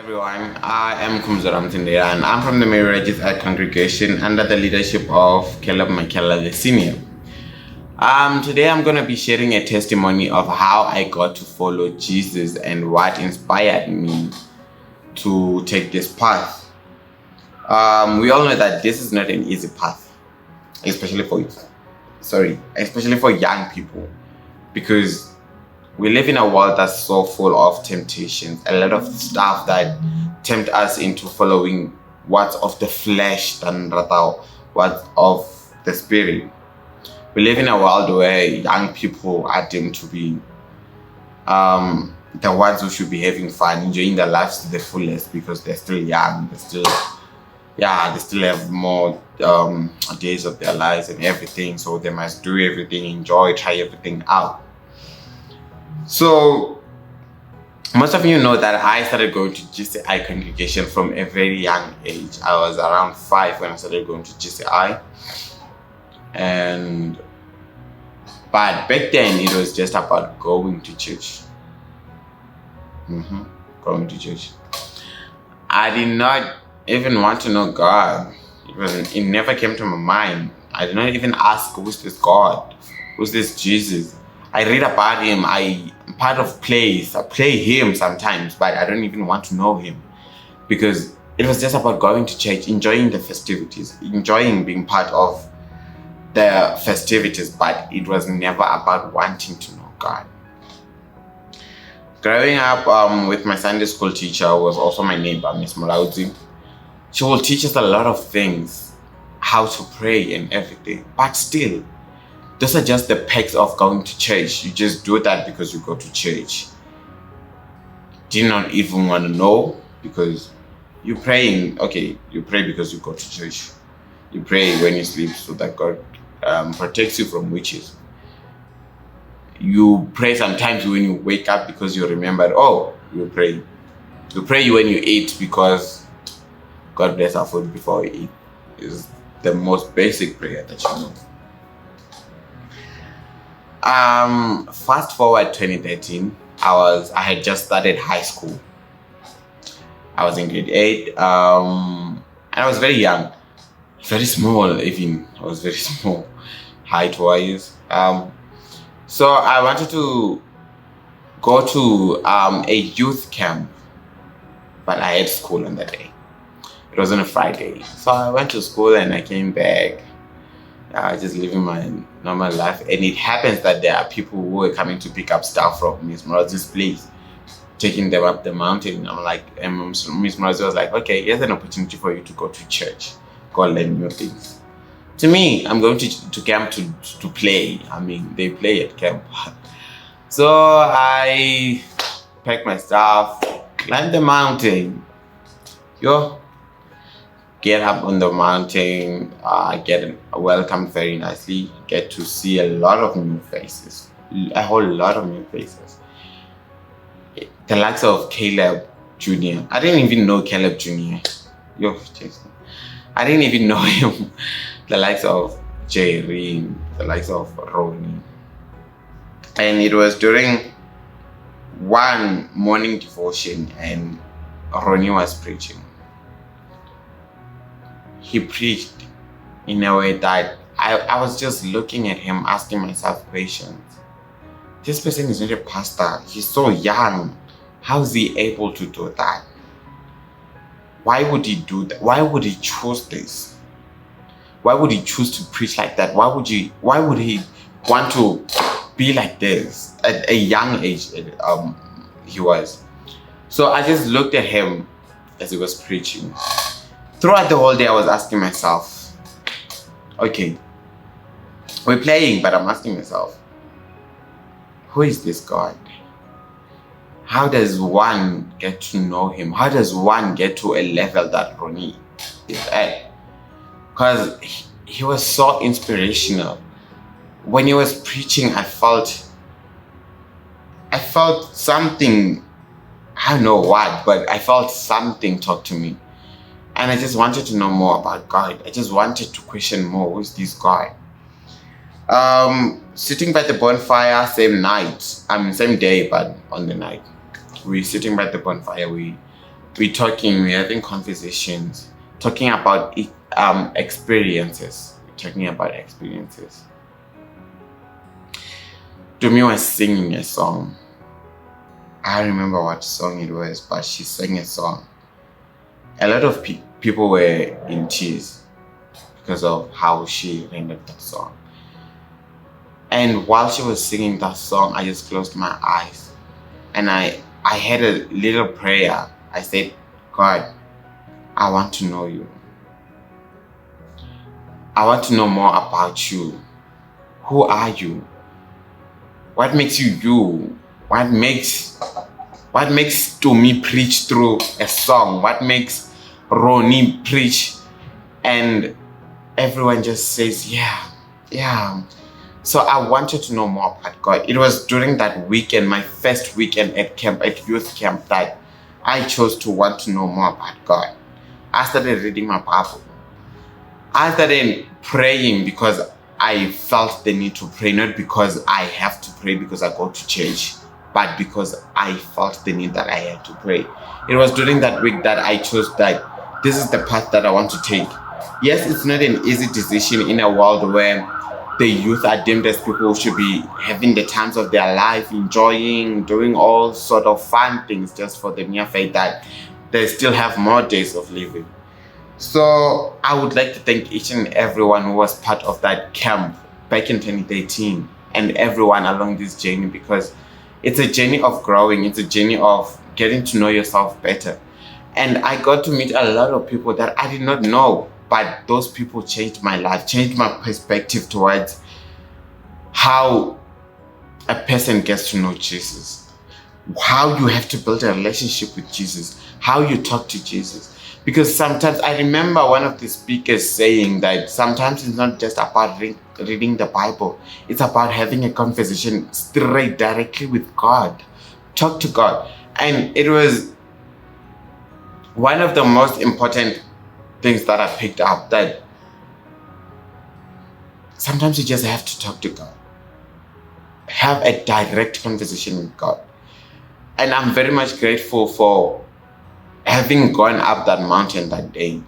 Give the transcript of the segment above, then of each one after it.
Everyone, I am Khumbudzo Ramutsindela and I'm from the Mary Registered Congregation under the leadership of Caleb Makela the Senior. Today I'm going to be sharing a testimony of how I got to follow Jesus and what inspired me to take this path. We all know that this is not an easy path, especially for young people, because we live in a world that's so full of temptations, a lot of stuff that tempt us into following what's of the flesh than rather what's of the spirit. We live in a world where young people are deemed to be the ones who should be having fun, enjoying their lives to the fullest because they're still young, they still have more days of their lives and everything, so they must do everything, enjoy, try everything out. So most of you know that I started going to GCI congregation from a very young age. I was around 5 when I started going to GCI, but back then it was just about going to church. Going to church. I did not even want to know God. It never came to my mind. I did not even ask, who's this God? Who's this Jesus? I read about him, I'm part of plays, I play him sometimes, but I don't even want to know him, because it was just about going to church, enjoying the festivities, enjoying being part of the festivities, but it was never about wanting to know God. Growing up with my Sunday school teacher, who was also my neighbor, Miss Mulaudzi, she will teach us a lot of things, how to pray and everything, but still, those are just the perks of going to church. You just do that because you go to church. Do not even want to know, because you're praying. Okay, you pray because you go to church. You pray when you sleep so that God protects you from witches. You pray sometimes when you wake up because you remember, you pray. You pray when you eat because God bless our food before we eat. Is the most basic prayer that you know. Fast forward 2013, I had just started high school. I was in grade 8, and I was very young, very small even. I was very small, height-wise. So I wanted to go to a youth camp, but I had school on that day. It was on a Friday. So I went to school and I came back. Just living my normal life, and it happens that there are people who are coming to pick up stuff from Miss Morazi's place, taking them up the mountain. I'm like, and Miss Morazi was like, okay, here's an opportunity for you to go to church, go learn new things. To me, I'm going to camp to play. I mean, they play at camp. So I packed my stuff, climbed the mountain. Get up on the mountain, get welcomed very nicely, get to see a lot of new faces, a whole lot of new faces. The likes of Caleb Jr. I didn't even know Caleb Jr. I didn't even know him. The likes of Jerry, the likes of Ronnie. And it was during one morning devotion and Ronnie was preaching. He preached in a way that I was just looking at him, asking myself questions. This person is not a pastor. He's so young. How is he able to do that? Why would he do that? Why would he choose this? Why would he choose to preach like that? Why would he want to be like this at a young age? He was. So I just looked at him as he was preaching. Throughout the whole day, I was asking myself, okay, we're playing, but I'm asking myself, who is this God? How does one get to know him? How does one get to a level that Ronnie is at? Because he was so inspirational. When he was preaching, I felt something, I don't know what, but I felt something talk to me. And I just wanted to know more about God. I just wanted to question more, who is this God? Sitting by the bonfire, same day, but on the night. We're sitting by the bonfire, we we're having conversations, talking about experiences. We're talking about experiences. Dumi was singing a song. I don't remember what song it was, but she sang a song. A lot of people were in tears because of how she rendered that song. And while she was singing that song, I just closed my eyes and I had a little prayer. I said, God, I want to know you. I want to know more about you. Who are you? What makes you you? What makes Tumi preach through a song? What makes Ronnie preach? And everyone just says, yeah. So I wanted to know more about God. It was during that weekend, my first weekend at youth camp, that I chose to want to know more about God. I started reading my Bible. I started praying because I felt the need to pray, not because I have to pray because I go to church, but because I felt the need that I had to pray. It was during that week that I chose that this is the path that I want to take. Yes, it's not an easy decision in a world where the youth are deemed as people who should be having the times of their life, enjoying, doing all sort of fun things just for the mere fact that they still have more days of living. So I would like to thank each and everyone who was part of that camp back in 2013 and everyone along this journey, because it's a journey of growing. It's a journey of getting to know yourself better. And I got to meet a lot of people that I did not know, but those people changed my life, changed my perspective towards how a person gets to know Jesus, how you have to build a relationship with Jesus, how you talk to Jesus. Because sometimes I remember one of the speakers saying that sometimes it's not just about reading the Bible, it's about having a conversation straight, directly with God. Talk to God. And it was one of the most important things that I picked up, that sometimes you just have to talk to God. Have a direct conversation with God. And I'm very much grateful for having gone up that mountain that day,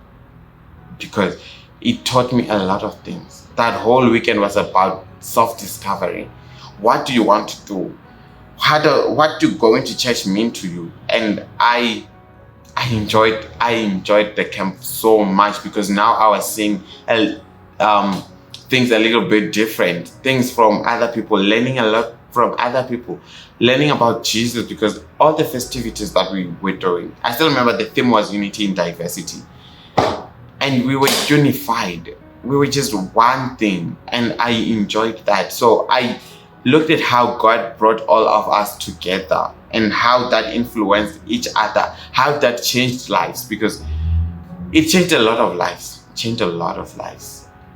because it taught me a lot of things. That whole weekend was about self-discovery. What do you want to do? What do going to church mean to you? And I enjoyed the camp so much, because now I was seeing things a little bit different, things from other people, learning a lot from other people, learning about Jesus, because all the festivities that we were doing, I still remember the theme was unity in diversity, and we were unified. We were just one thing, and I enjoyed that. So I looked at how God brought all of us together and how that influenced each other, how that changed lives, because it changed a lot of lives.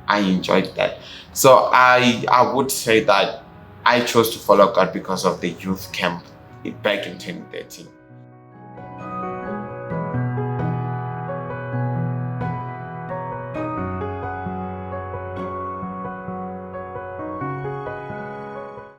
I enjoyed that. So I would say that I chose to follow God because of the youth camp back in 2013.